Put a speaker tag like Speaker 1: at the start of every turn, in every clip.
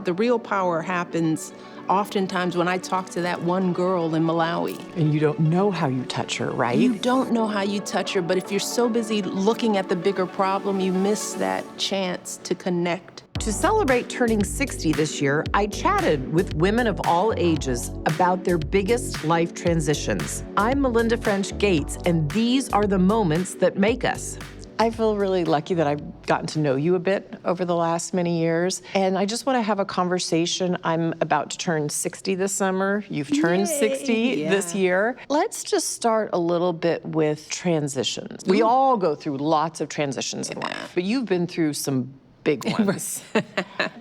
Speaker 1: The real power happens oftentimes when I talk to that one girl in Malawi.
Speaker 2: And you don't know how you touch her, right?
Speaker 1: You don't know how you touch her, but if you're so busy looking at the bigger problem, you miss that chance to connect.
Speaker 2: To celebrate turning 60 this year, I chatted with women of all ages about their biggest life transitions. I'm Melinda French Gates, and these are the moments that make us. I feel really lucky that I've gotten to know you a bit over the last many years, and I just want to have a conversation. I'm about to turn 60 this summer. You've turned 60 this year. Let's just start a little bit with transitions. We all go through lots of transitions in life, but you've been through some big ones.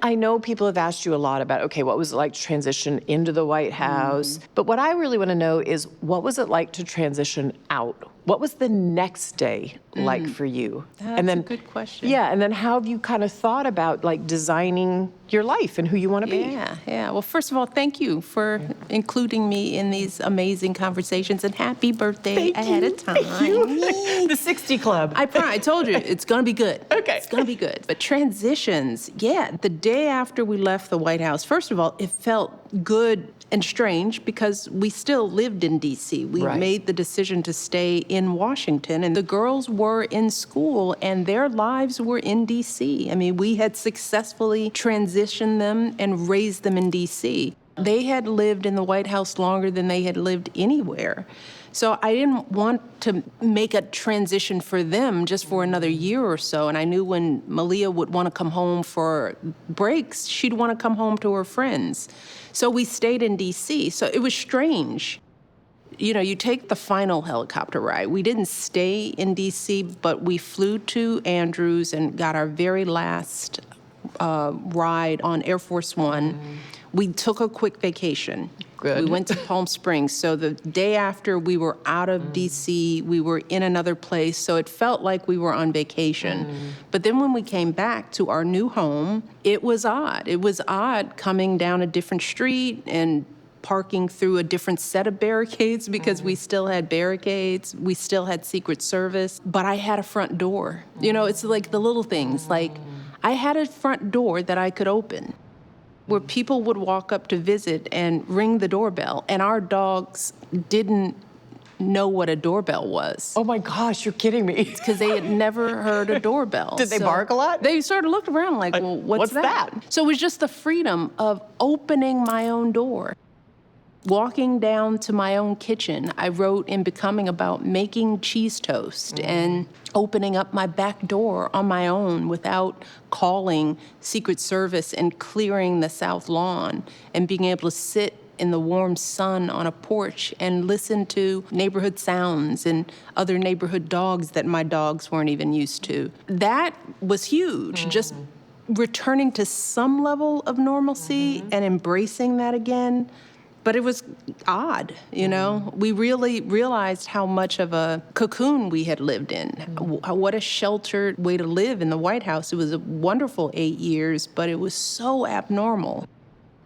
Speaker 2: I know people have asked you a lot about, okay, what was it like to transition into the White House? But what I really want to know is, what was it like to transition out? What was the next day like for you?
Speaker 1: That's a good question.
Speaker 2: Yeah, and then how have you kind of thought about like designing your life and who you want to be?
Speaker 1: Yeah. Well, first of all, thank you for including me in these amazing conversations, and happy birthday ahead of time.
Speaker 2: Thank you. The 60 Club.
Speaker 1: I told you, it's gonna be good.
Speaker 2: Okay.
Speaker 1: It's gonna be good. But transitions, the day after we left the White House, first of all, it felt good and strange because we still lived in D.C. We made the decision to stay in Washington, and the girls were in school and their lives were in D.C. I mean, we had successfully transitioned them and raised them in D.C. They had lived in the White House longer than they had lived anywhere. So I didn't want to make a transition for them just for another year or so. And I knew when Malia would want to come home for breaks, she'd want to come home to her friends. So we stayed in D.C. So it was strange. You know, you take the final helicopter ride. We didn't stay in D.C., but we flew to Andrews and got our very last ride on Air Force One. We took a quick vacation.
Speaker 2: Good.
Speaker 1: We went to Palm Springs. So the day after we were out of D.C., we were in another place. So it felt like we were on vacation. But then when we came back to our new home, it was odd. It was odd coming down a different street and parking through a different set of barricades because we still had barricades. We still had Secret Service. But I had a front door. You know, it's like the little things. Like, I had a front door that I could open, where people would walk up to visit and ring the doorbell, and our dogs didn't know what a doorbell was.
Speaker 2: Oh my gosh, you're kidding me.
Speaker 1: Because they had never heard a doorbell.
Speaker 2: Did they bark a lot?
Speaker 1: They sort of looked around like, well, what's that? So it was just the freedom of opening my own door. Walking down to my own kitchen, I wrote in Becoming about making cheese toast and opening up my back door on my own without calling Secret Service and clearing the south lawn and being able to sit in the warm sun on a porch and listen to neighborhood sounds and other neighborhood dogs that my dogs weren't even used to. That was huge, just returning to some level of normalcy and embracing that again. But it was odd, you know? We really realized how much of a cocoon we had lived in. What a sheltered way to live in the White House. It was a wonderful 8 years, but it was so abnormal.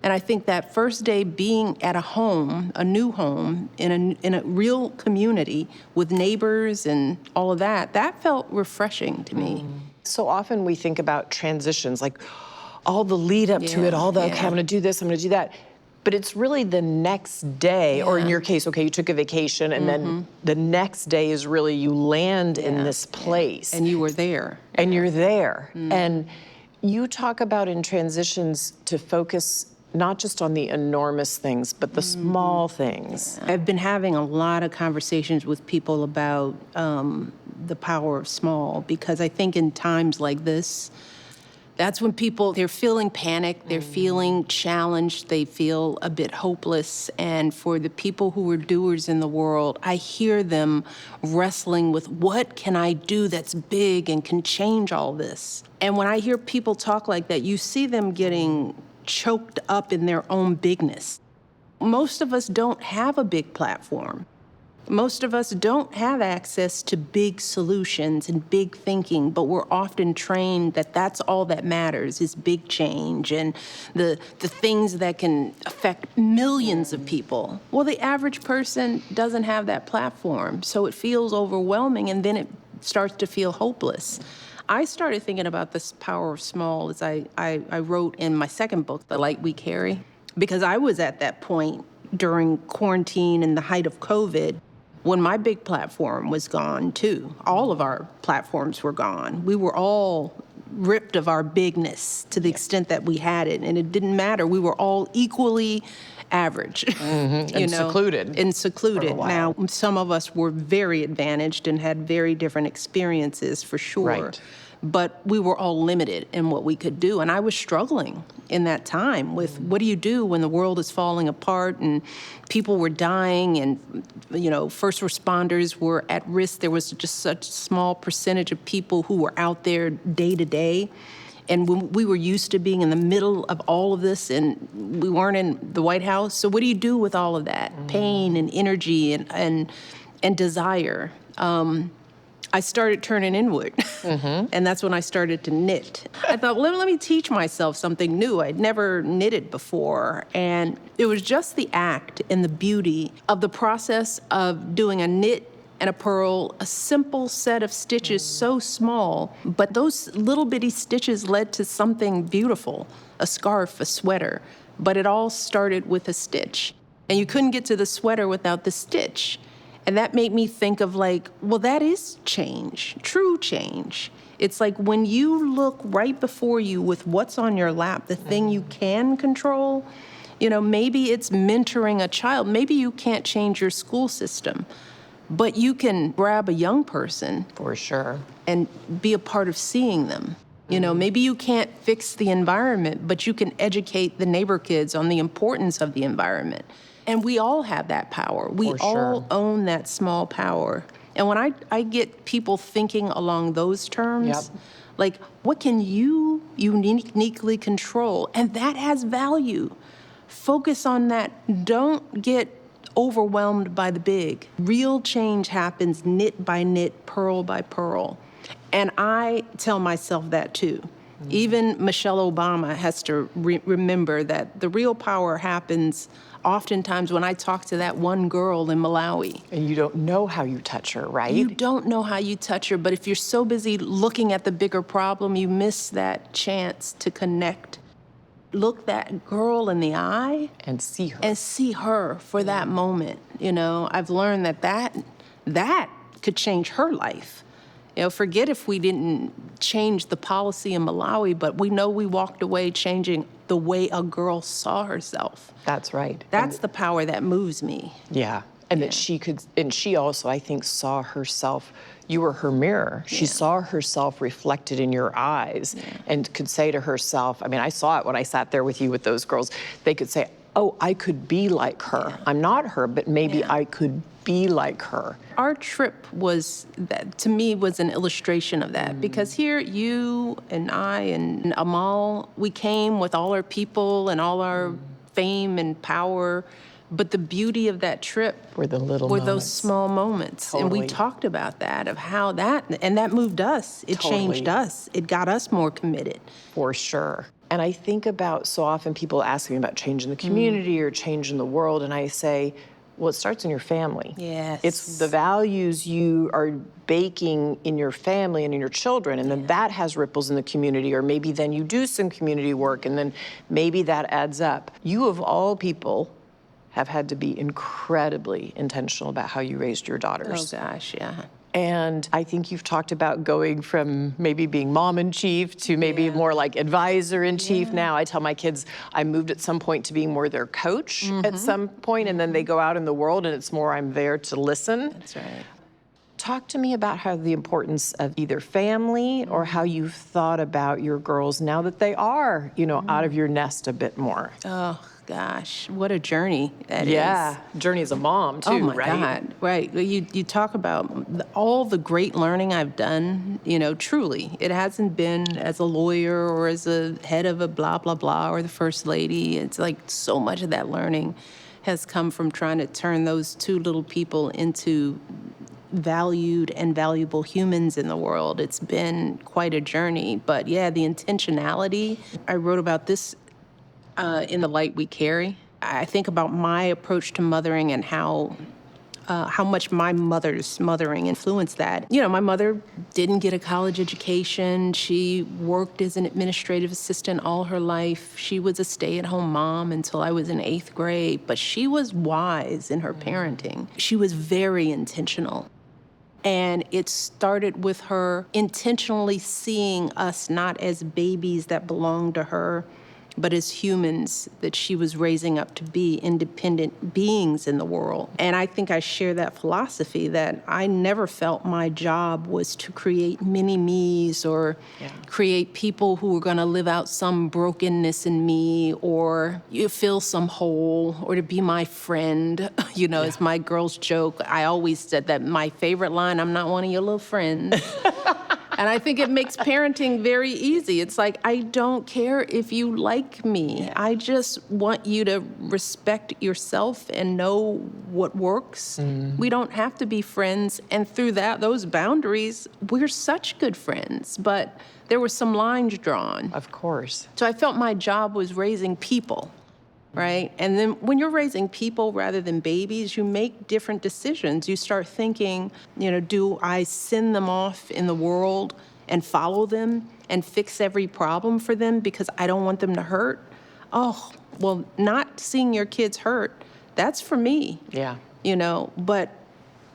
Speaker 1: And I think that first day being at a home, a new home, in a real community with neighbors and all of that, that felt refreshing to me.
Speaker 2: So often we think about transitions, like all the lead up to it, all the, okay, I'm gonna do this, I'm gonna do that. But it's really the next day, or in your case, okay, you took a vacation, and then the next day is really you land in this place.
Speaker 1: And you were there.
Speaker 2: And you're there. And you talk about in transitions to focus not just on the enormous things, but the small things.
Speaker 1: I've been having a lot of conversations with people about the power of small, because I think in times like this, that's when people, they're feeling panic, they're feeling challenged, they feel a bit hopeless. And for the people who are doers in the world, I hear them wrestling with, what can I do that's big and can change all this? And when I hear people talk like that, you see them getting choked up in their own bigness. Most of us don't have a big platform. Most of us don't have access to big solutions and big thinking, but we're often trained that that's all that matters, is big change and the things that can affect millions of people. Well, the average person doesn't have that platform, so it feels overwhelming, and then it starts to feel hopeless. I started thinking about this power of small as I wrote in my second book, The Light We Carry, because I was at that point during quarantine and the height of COVID when my big platform was gone too. All of our platforms were gone. We were all ripped of our bigness to the extent that we had it, and it didn't matter. We were all equally average.
Speaker 2: And secluded.
Speaker 1: And secluded.
Speaker 2: For a
Speaker 1: Now,
Speaker 2: while.
Speaker 1: some of us were very advantaged and had very different experiences for sure.
Speaker 2: Right.
Speaker 1: But we were all limited in what we could do. And I was struggling in that time with what do you do when the world is falling apart and people were dying and, first responders were at risk. There was just such a small percentage of people who were out there day to day. And when we were used to being in the middle of all of this and we weren't in the White House. So what do you do with all of that pain and energy and desire? I started turning inward, and that's when I started to knit. I thought, let me teach myself something new. I'd never knitted before, and it was just the act and the beauty of the process of doing a knit and a purl, a simple set of stitches so small, but those little bitty stitches led to something beautiful, a scarf, a sweater, but it all started with a stitch. And you couldn't get to the sweater without the stitch. And that made me think of that is change, true change. It's like when you look right before you with what's on your lap, the thing you can control, maybe it's mentoring a child. Maybe you can't change your school system, but you can grab a young person.
Speaker 2: For sure.
Speaker 1: And be a part of seeing them. Maybe you can't fix the environment, but you can educate the neighbor kids on the importance of the environment. And we all have that power. We all own that small power. And when I get people thinking along those terms, what can you uniquely control? And that has value. Focus on that. Don't get overwhelmed by the big. Real change happens knit by knit, pearl by pearl. And I tell myself that too. Even Michelle Obama has to remember that the real power happens oftentimes when I talk to that one girl in Malawi.
Speaker 2: And you don't know how you touch her, right?
Speaker 1: You don't know how you touch her, but if you're so busy looking at the bigger problem, you miss that chance to connect. Look that girl in the eye.
Speaker 2: And see her.
Speaker 1: And see her for that moment. I've learned that could change her life. Forget if we didn't change the policy in Malawi, but we know we walked away changing the way a girl saw herself.
Speaker 2: That's right.
Speaker 1: That's the power that moves me.
Speaker 2: Yeah. And that she could, and she also, I think, saw herself, you were her mirror. She saw herself reflected in your eyes and could say to herself, I saw it when I sat there with you with those girls, they could say, oh, I could be like her. I'm not her, but maybe I could be like her.
Speaker 1: Our trip to me, was an illustration of that because here you and I and Amal, we came with all our people and all our fame and power, but the beauty of that trip
Speaker 2: were
Speaker 1: those small moments.
Speaker 2: Totally.
Speaker 1: And we talked about that, of how that moved us. It changed us. It got us more committed.
Speaker 2: For sure. And I think about, so often people ask me about changing the community or changing the world, and I say, well, it starts in your family.
Speaker 1: Yes.
Speaker 2: It's the values you are baking in your family and in your children, and then that has ripples in the community, or maybe then you do some community work, and then maybe that adds up. You, of all people, have had to be incredibly intentional about how you raised your daughters.
Speaker 1: Oh, gosh, yeah.
Speaker 2: And I think you've talked about going from maybe being mom-in-chief to maybe more like advisor-in-chief now. I tell my kids I moved at some point to being more their coach at some point, and then they go out in the world and it's more I'm there to listen.
Speaker 1: That's right.
Speaker 2: Talk to me about how the importance of either family or how you've thought about your girls now that they are, out of your nest a bit more.
Speaker 1: Oh, gosh, what a journey that is.
Speaker 2: Yeah, journey as a mom too,
Speaker 1: oh my
Speaker 2: right?
Speaker 1: God, right. You talk about all the great learning I've done, truly. It hasn't been as a lawyer or as a head of a blah, blah, blah, or the first lady. It's like so much of that learning has come from trying to turn those two little people into valued and valuable humans in the world. It's been quite a journey, but yeah, the intentionality. I wrote about this in The Light We Carry. I think about my approach to mothering and how how much my mother's mothering influenced that. You know, my mother didn't get a college education. She worked as an administrative assistant all her life. She was a stay-at-home mom until I was in 8th grade, but she was wise in her parenting. She was very intentional. And it started with her intentionally seeing us not as babies that belonged to her, but as humans that she was raising up to be independent beings in the world. And I think I share that philosophy that I never felt my job was to create mini-me's or create people who were gonna live out some brokenness in me or fill some hole or to be my friend. You know, it's my girls joke. I always said that my favorite line, I'm not one of your little friends. And I think it makes parenting very easy. It's like, I don't care if you like me. I just want you to respect yourself and know what works. We don't have to be friends. And through those boundaries, we're such good friends. But there were some lines drawn.
Speaker 2: Of course.
Speaker 1: So I felt my job was raising people. Right? And then when you're raising people rather than babies, you make different decisions. You start thinking, you know, do I send them off in the world and follow them and fix every problem for them because I don't want them to hurt? Oh, well, not seeing your kids hurt, that's for me.
Speaker 2: Yeah.
Speaker 1: You know, but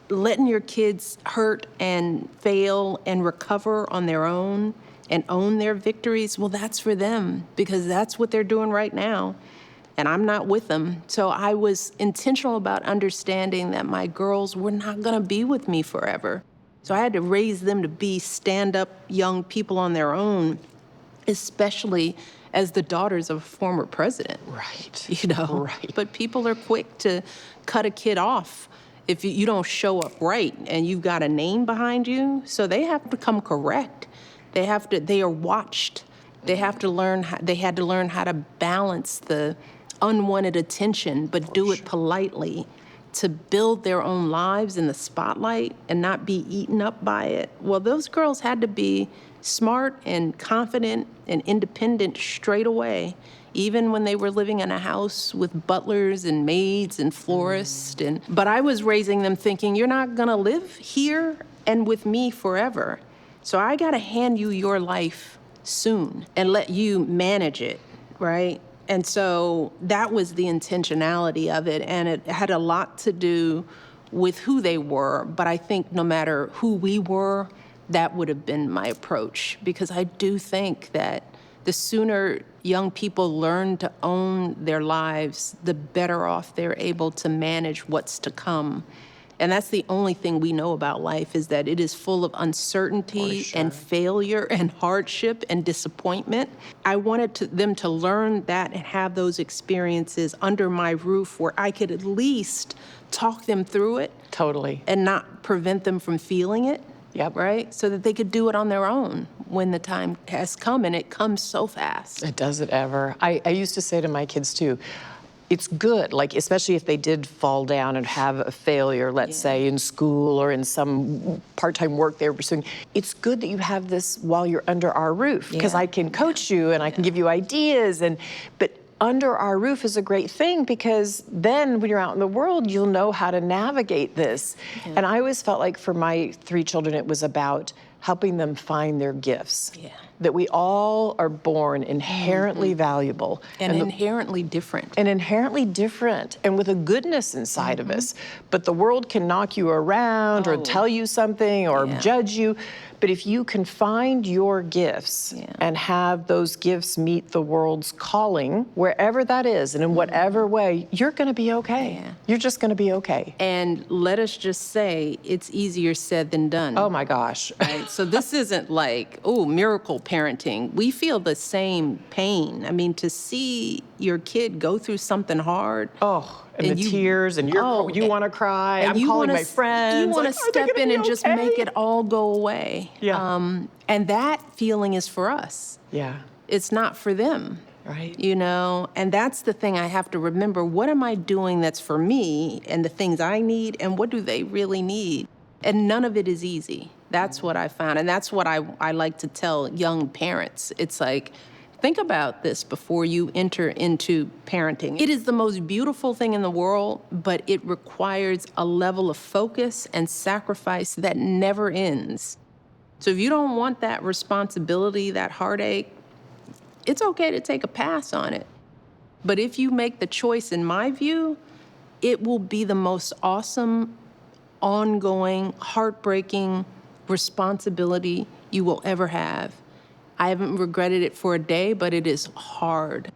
Speaker 1: letting your kids hurt and fail and recover on their own and own their victories, well, that's for them because that's what they're doing right now. And I'm not with them. So I was intentional about understanding that my girls were not gonna be with me forever. So I had to raise them to be stand-up young people on their own, especially as the daughters of a former president.
Speaker 2: Right.
Speaker 1: You know?
Speaker 2: Right.
Speaker 1: But people are quick to cut a kid off if you don't show up right and you've got a name behind you. So they have to come correct. They are watched. They had to learn how to balance the unwanted attention, but do it politely to build their own lives in the spotlight and not be eaten up by it. Well, those girls had to be smart and confident and independent straight away, even when they were living in a house with butlers and maids and florists. But I was raising them thinking, you're not gonna live here and with me forever. So I gotta hand you your life soon and let you manage it, right? And so that was the intentionality of it, and it had a lot to do with who they were, but I think no matter who we were, that would have been my approach, because I do think that the sooner young people learn to own their lives, the better off they're able to manage what's to come. And that's the only thing we know about life, is that it is full of uncertainty and failure and hardship and disappointment. I wanted them to learn that and have those experiences under my roof where I could at least talk them through it.
Speaker 2: Totally.
Speaker 1: And not prevent them from feeling it.
Speaker 2: Yep.
Speaker 1: Right? So that they could do it on their own when the time has come, and it comes so fast.
Speaker 2: It doesn't ever. I used to say to my kids too, it's good, like especially if they did fall down and have a failure, let's say in school or in some part-time work they were pursuing, it's good that you have this while you're under our roof, because I can coach you and I can give you ideas, but under our roof is a great thing, because then when you're out in the world, you'll know how to navigate this. And I always felt like for my 3 children, it was about helping them find their gifts. That we all are born inherently valuable.
Speaker 1: And inherently different.
Speaker 2: And inherently different, and with a goodness inside of us. But the world can knock you around or tell you something or judge you. But if you can find your gifts and have those gifts meet the world's calling, wherever that is and in whatever way, you're gonna be okay. You're just gonna be okay.
Speaker 1: And let us just say, it's easier said than done.
Speaker 2: Oh my gosh.
Speaker 1: Right? So this isn't like, oh, miracle parenting. We feel the same pain. I mean, to see your kid go through something hard.
Speaker 2: And the tears, and you want to cry. I'm calling my friends.
Speaker 1: You want to step in and just make it all go away. And that feeling is for us. It's not for them.
Speaker 2: Right.
Speaker 1: You know, and that's the thing I have to remember. What am I doing that's for me and the things I need, and what do they really need? And none of it is easy. That's what I found. And that's what I like to tell young parents. It's like, Think about this before you enter into parenting. It is the most beautiful thing in the world, but it requires a level of focus and sacrifice that never ends. So if you don't want that responsibility, that heartache, it's okay to take a pass on it. But if you make the choice, in my view, it will be the most awesome, ongoing, heartbreaking responsibility you will ever have. I haven't regretted it for a day, but it is hard.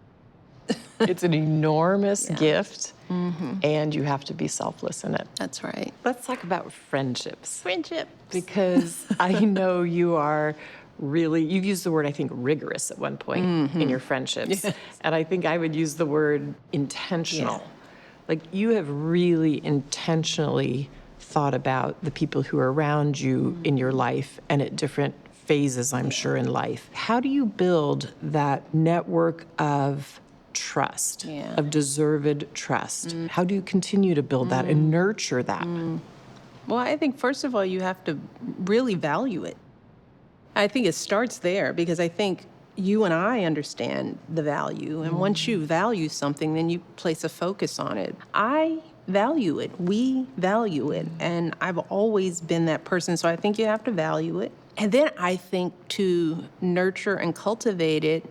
Speaker 3: It's an enormous gift, and you have to be selfless in it.
Speaker 1: That's right.
Speaker 3: Let's talk about friendships.
Speaker 1: Friendship.
Speaker 3: Because I know you are really, you've used the word, I think, rigorous at one point in your friendships.
Speaker 1: Yes.
Speaker 3: And I think I would use the word intentional.
Speaker 1: Yeah.
Speaker 3: Like, you have really intentionally thought about the people who are around you in your life and at different phases, I'm sure, in life. How do you build that network of trust, of deserved trust? How do you continue to build that and nurture that?
Speaker 1: Well, I think, first of all, you have to really value it. I think it starts there because I think you and I understand the value. And once you value something, then you place a focus on it. I value it. We value it. And I've always been that person. So I think you have to value it. And then I think to nurture and cultivate it,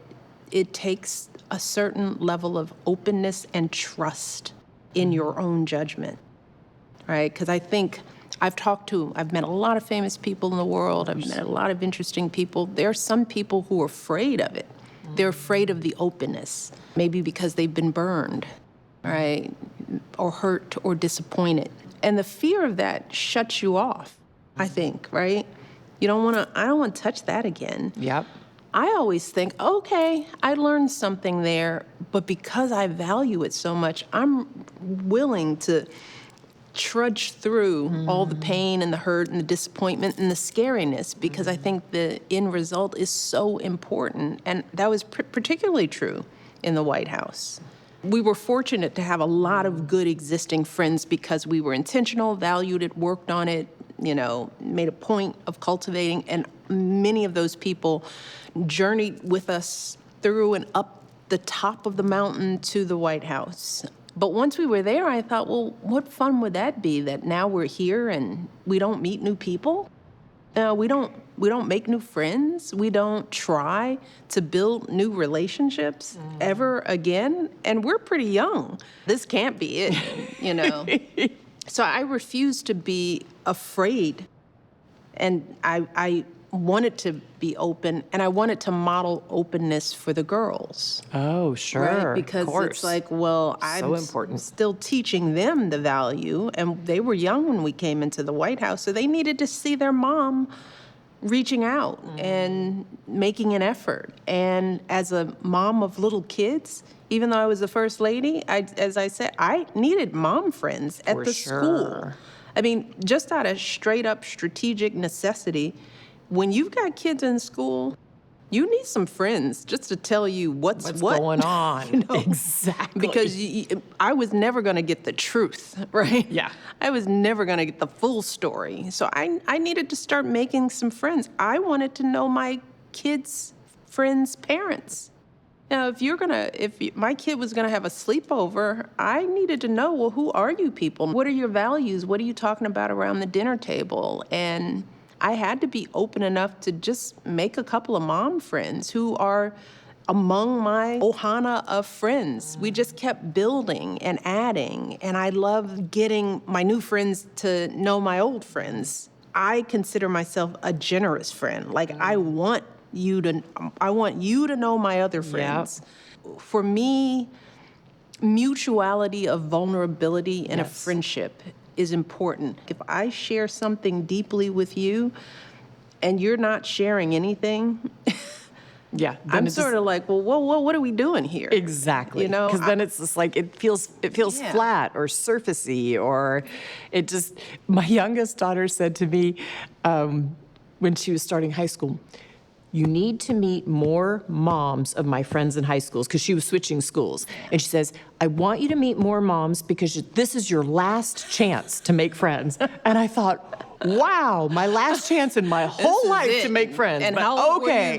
Speaker 1: it takes a certain level of openness and trust in your own judgment, right? Because I think I've met a lot of famous people in the world. I've met a lot of interesting people. There are some people who are afraid of it. They're afraid of the openness, maybe because they've been burned, right? Or hurt or disappointed. And the fear of that shuts you off, I think, right? I don't want to touch that again.
Speaker 3: Yep.
Speaker 1: I always think, okay, I learned something there, but because I value it so much, I'm willing to trudge through all the pain and the hurt and the disappointment and the scariness because I think the end result is so important. And that was particularly true in the White House. We were fortunate to have a lot of good existing friends because we were intentional, valued it, worked on it, made a point of cultivating, and many of those people journeyed with us through and up the top of the mountain to the White House. But once we were there, I thought, well, what fun would that be that now we're here and we don't meet new people? We don't make new friends. We don't try to build new relationships ever again. And we're pretty young. This can't be it, So I refuse to be afraid. And I wanted to be open, and I wanted to model openness for the girls.
Speaker 3: Oh, sure.
Speaker 1: Right? Because it's like, well, I'm still teaching them the value, and they were young when we came into the White House, so they needed to see their mom reaching out and making an effort. And as a mom of little kids, even though I was the first lady, as I said, I needed mom friends at the school. I mean, just out of straight up strategic necessity, when you've got kids in school, you need some friends just to tell you what's
Speaker 3: going on. Exactly.
Speaker 1: Because I was never going to get the truth, right?
Speaker 3: Yeah.
Speaker 1: I was never going to get the full story. So I needed to start making some friends. I wanted to know my kids' friends' parents. Now, if my kid was going to have a sleepover, I needed to know, well, who are you people? What are your values? What are you talking about around the dinner table? And I had to be open enough to just make a couple of mom friends who are among my ohana of friends. We just kept building and adding, and I love getting my new friends to know my old friends. I consider myself a generous friend. Like, I want you to know my other friends. Yep. For me, mutuality of vulnerability in a friendship is important. If I share something deeply with you and you're not sharing anything, I'm sort of like, well, what are we doing here?
Speaker 3: Exactly. Because then it's just like, it feels flat or surfacey, or it just, my youngest daughter said to me when she was starting high school, you need to meet more moms of my friends in high schools, because she was switching schools. And she says, I want you to meet more moms because this is your last chance to make friends. And I thought, wow, my last chance in my whole life to make friends.
Speaker 1: And
Speaker 3: but
Speaker 1: how old
Speaker 3: okay.
Speaker 1: were you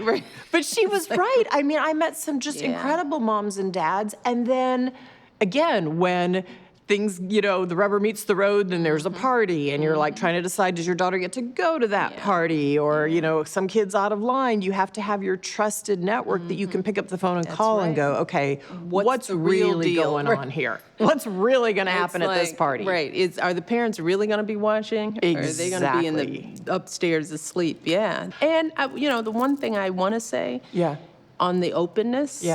Speaker 1: then?
Speaker 3: But she was right. I mean, I met some just incredible moms and dads. And then, again, when things, the rubber meets the road, then there's a party, and you're like trying to decide, does your daughter get to go to that party? Or, some kid's out of line. You have to have your trusted network that you can pick up the phone and call and go, okay, what's
Speaker 1: the real
Speaker 3: really
Speaker 1: deal?
Speaker 3: going on here? What's really going to happen at this party?
Speaker 1: Right. Are the parents really going to be watching?
Speaker 3: Exactly.
Speaker 1: Or are they going to be in the upstairs asleep? Yeah. And, the one thing I want to say on the openness,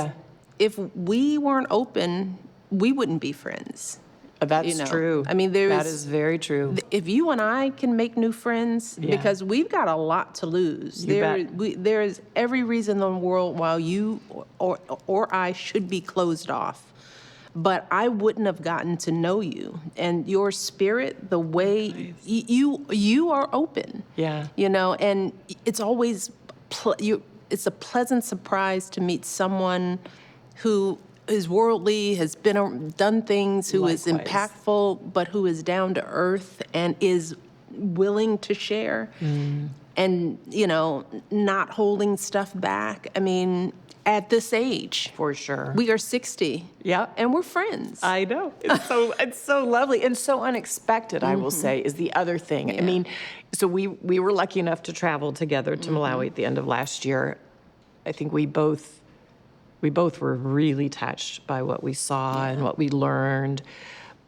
Speaker 1: if we weren't open, we wouldn't be friends.
Speaker 3: That's true.
Speaker 1: I mean,
Speaker 3: that is very true.
Speaker 1: If you and I can make new friends, because we've got a lot to lose. There is every reason in the world why you or I should be closed off. But I wouldn't have gotten to know you and your spirit, the way you are open.
Speaker 3: Yeah.
Speaker 1: And it's always it's a pleasant surprise to meet someone who is worldly, has done things, who is impactful, but who is down to earth and is willing to share and, not holding stuff back. I mean, at this age.
Speaker 3: For sure.
Speaker 1: We are 60.
Speaker 3: Yeah.
Speaker 1: And we're friends.
Speaker 3: I know. It's so lovely and so unexpected, I will say, is the other thing. Yeah. I mean, so we were lucky enough to travel together to Malawi at the end of last year. I think we both were really touched by what we saw and what we learned.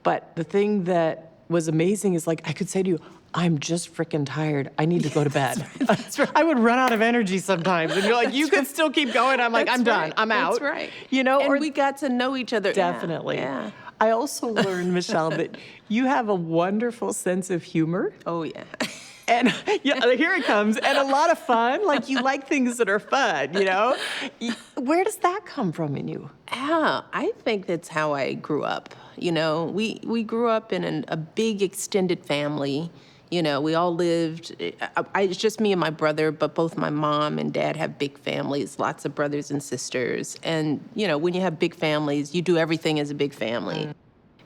Speaker 3: But the thing that was amazing is, like, I could say to you, I'm just freaking tired. I need to go to bed. That's right. I would run out of energy sometimes. And you're like, you could still keep going. I'm like, I'm done. I'm out.
Speaker 1: That's right.
Speaker 3: And
Speaker 1: we got to know each other.
Speaker 3: Definitely.
Speaker 1: Yeah.
Speaker 3: I also learned, Michelle, that you have a wonderful sense of humor.
Speaker 1: Oh, yeah.
Speaker 3: And here it comes, and a lot of fun. Like, you like things that are fun, Where does that come from in you?
Speaker 1: Yeah, I think that's how I grew up. We grew up in a big extended family. We all lived, it's just me and my brother, but both my mom and dad have big families, lots of brothers and sisters. And, when you have big families, you do everything as a big family.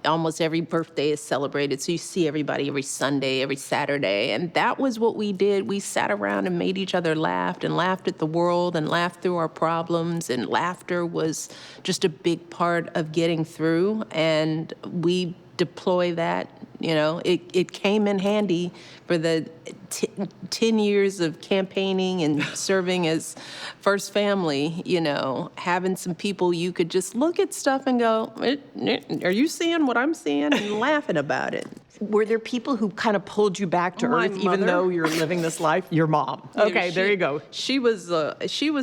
Speaker 1: Almost every birthday is celebrated, so you see everybody every Sunday, every Saturday, and that was what we did. We sat around and made each other laugh and laughed at the world and laughed through our problems, and laughter was just a big part of getting through, and we deploy that. It came in handy for the 10 years of campaigning and serving as first family, having some people you could just look at stuff and go, are you seeing what I'm seeing? And laughing about it.
Speaker 3: Were there people who kind of pulled you back to earth, even though you're living this life? Your mom. Okay, there you go.
Speaker 1: She was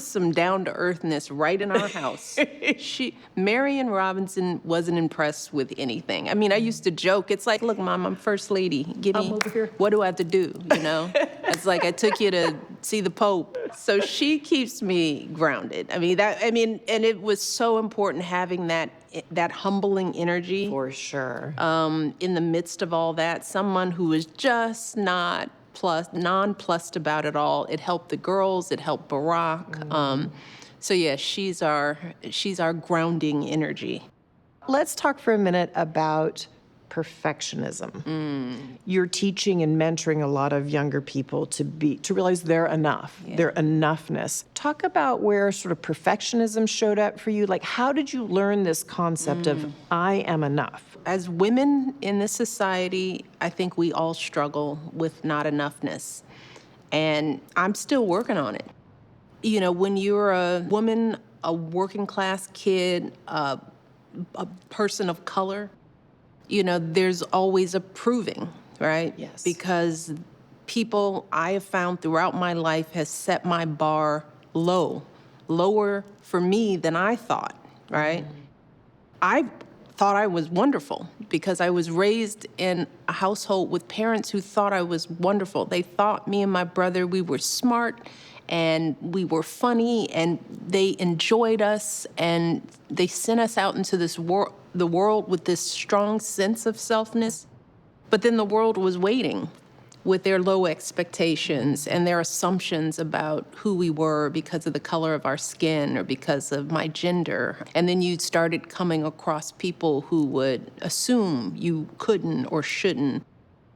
Speaker 1: some down to earthness right in our house. Marian Robinson wasn't impressed with anything. I mean, I used to joke. It's like, look, Mom, I'm first lady. Give me,
Speaker 3: over here.
Speaker 1: What do I have to do? It's like I took you to see the Pope. So she keeps me grounded. And it was so important having that humbling energy.
Speaker 3: For sure.
Speaker 1: In the midst of all that, someone who was just not nonplussed about it all. It helped the girls. It helped Barack. So yeah, she's our grounding energy.
Speaker 3: Let's talk for a minute about perfectionism. You're teaching and mentoring a lot of younger people to realize they're enough, their enoughness. Talk about where sort of perfectionism showed up for you. Like, how did you learn this concept of I am enough?
Speaker 1: As women in this society, I think we all struggle with not enoughness. And I'm still working on it. When you're a woman, a working class kid, a person of color, there's always a proving, right?
Speaker 3: Yes.
Speaker 1: Because people I have found throughout my life has set my bar lower for me than I thought, right? I thought I was wonderful because I was raised in a household with parents who thought I was wonderful. They thought me and my brother, we were smart and we were funny and they enjoyed us and they sent us out into the world with this strong sense of selfness. But then the world was waiting with their low expectations and their assumptions about who we were because of the color of our skin or because of my gender. And then you started coming across people who would assume you couldn't or shouldn't.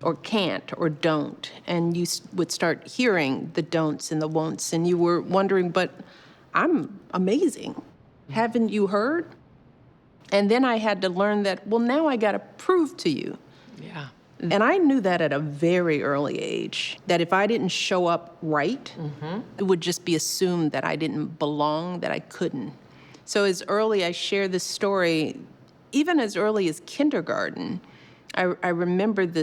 Speaker 1: or can't or don't. And you would start hearing the don'ts and the won'ts, and you were wondering, but I'm amazing. Haven't you heard? And then I had to learn that, well, now I got to prove to you.
Speaker 3: Yeah.
Speaker 1: And I knew that at a very early age, that if I didn't show up right, it would just be assumed that I didn't belong, that I couldn't. So as early, I share this story, even as early as kindergarten, I remember the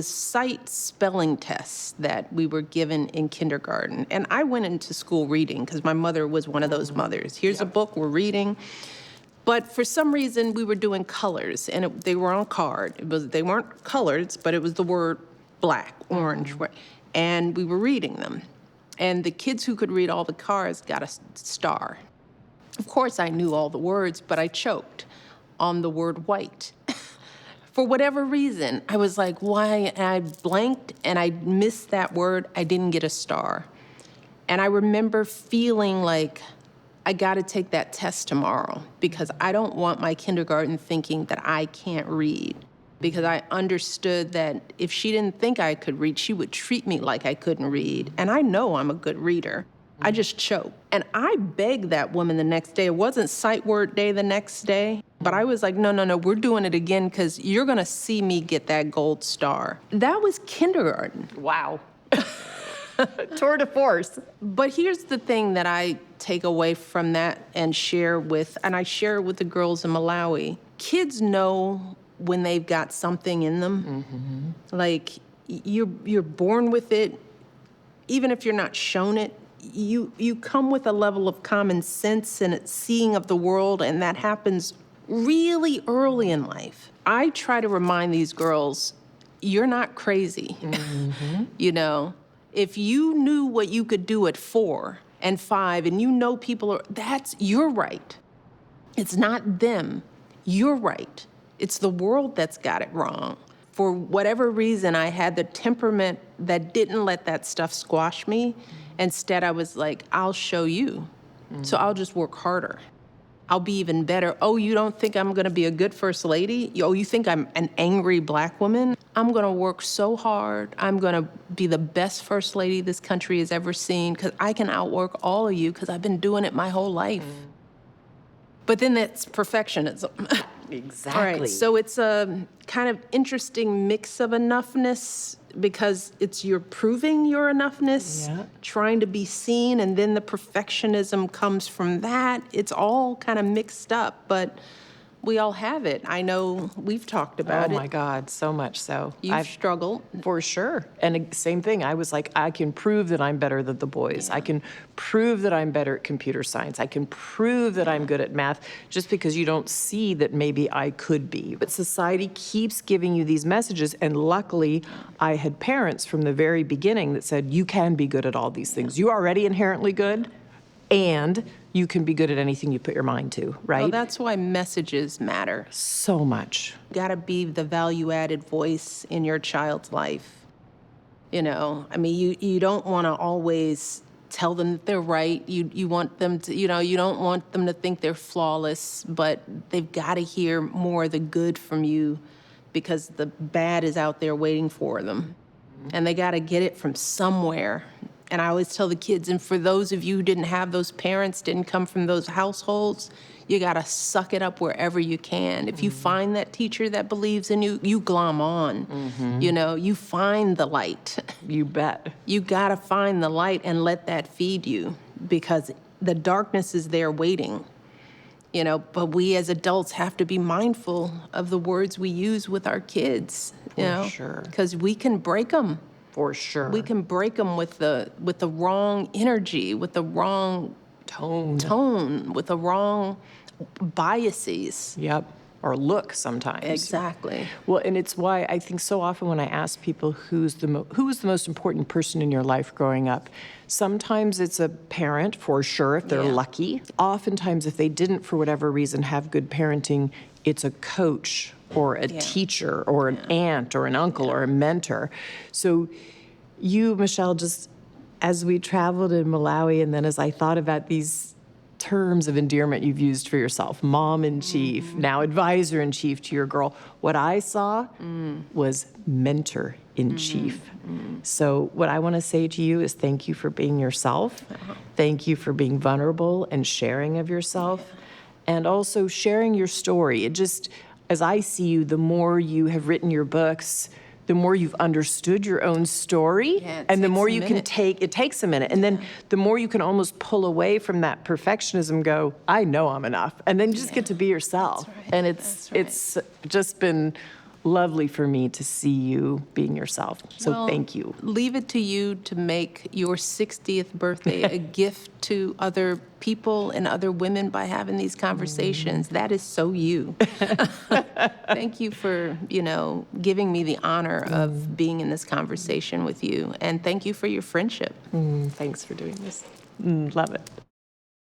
Speaker 1: sight spelling tests that we were given in kindergarten. And I went into school reading because my mother was one of those mothers. Here's a book, we're reading. But for some reason, we were doing colors, and they were on a card. They weren't colors, but it was the word black, orange, and we were reading them. And the kids who could read all the cards got a star. Of course, I knew all the words, but I choked on the word white. For whatever reason, I was like, why? And I blanked, and I missed that word. I didn't get a star. And I remember feeling like, I got to take that test tomorrow because I don't want my kindergarten thinking that I can't read, because I understood that if she didn't think I could read, she would treat me like I couldn't read. And I know I'm a good reader. I just choked. And I begged that woman the next day. It wasn't sight word day the next day, but I was like, no, we're doing it again because you're going to see me get that gold star. That was kindergarten.
Speaker 3: Wow. Tour de force.
Speaker 1: But here's the thing that I take away from that and share with the girls in Malawi. Kids know when they've got something in them. Like, you're born with it. Even if you're not shown it, you come with a level of common sense and seeing of the world, and that happens really early in life. I try to remind these girls, you're not crazy, you know? If you knew what you could do at 4 and 5, and you know you're right. It's not them. You're right. It's the world that's got it wrong. For whatever reason, I had the temperament that didn't let that stuff squash me. Instead, I was like, I'll show you. So I'll just work harder. I'll be even better. Oh, you don't think I'm going to be a good first lady? Oh, you think I'm an angry black woman? I'm going to work so hard. I'm going to be the best first lady this country has ever seen because I can outwork all of you because I've been doing it my whole life. But then that's perfectionism.
Speaker 3: Exactly.
Speaker 1: All right, so it's a kind of interesting mix of enoughness because you're proving your enoughness, trying to be seen, and then the perfectionism comes from that. It's all kind of mixed up, but we all have it. I know we've talked about it.
Speaker 3: Oh my God, so much so.
Speaker 1: You've struggled.
Speaker 3: For sure. And same thing, I was like, I can prove that I'm better than the boys. I can prove that I'm better at computer science. I can prove that I'm good at math just because you don't see that maybe I could be. But society keeps giving you these messages, and luckily I had parents from the very beginning that said, you can be good at all these things. You're already inherently good, and you can be good at anything you put your mind to, right?
Speaker 1: Well, that's why messages matter.
Speaker 3: So much.
Speaker 1: You gotta be the value-added voice in your child's life. You know, I mean, you don't wanna always tell them that they're right. You want them to, you don't want them to think they're flawless, but they've gotta hear more of the good from you because the bad is out there waiting for them. And they gotta get it from somewhere. And I always tell the kids, and for those of you who didn't have those parents, didn't come from those households, you gotta suck it up wherever you can. If you find that teacher that believes in you, you glom on. You know, you find the light.
Speaker 3: You bet.
Speaker 1: You gotta find the light and let that feed you because the darkness is there waiting. You know, but we as adults have to be mindful of the words we use with our kids, you know?
Speaker 3: Sure.
Speaker 1: Because we can break them.
Speaker 3: For sure.
Speaker 1: We can break them with the wrong energy, with the wrong tone, with the wrong biases.
Speaker 3: Yep. Or look sometimes.
Speaker 1: Exactly.
Speaker 3: Well, and it's why I think so often when I ask people who was the most important person in your life growing up, sometimes it's a parent, for sure, if they're lucky. Oftentimes, if they didn't, for whatever reason, have good parenting, it's a coach or a teacher or an aunt or an uncle or a mentor. So you, Michelle, just as we traveled in Malawi and then as I thought about these terms of endearment you've used for yourself. Mom in chief, now advisor in chief to your girl. What I saw was mentor in chief. So what I want to say to you is thank you for being yourself. Thank you for being vulnerable and sharing of yourself. And also sharing your story. It just, as I see you, the more you have written your books, the more you've understood your own story, and the more you can take, it takes a minute, and then the more you can almost pull away from that perfectionism, go, I know I'm enough, and then you just get to be yourself. And it's just been lovely for me to see you being yourself. So thank you.
Speaker 1: Leave it to you to make your 60th birthday a gift to other people and other women by having these conversations. That is so you. Thank you for, giving me the honor of being in this conversation with you. And thank you for your friendship.
Speaker 3: Thanks for doing this. Love it.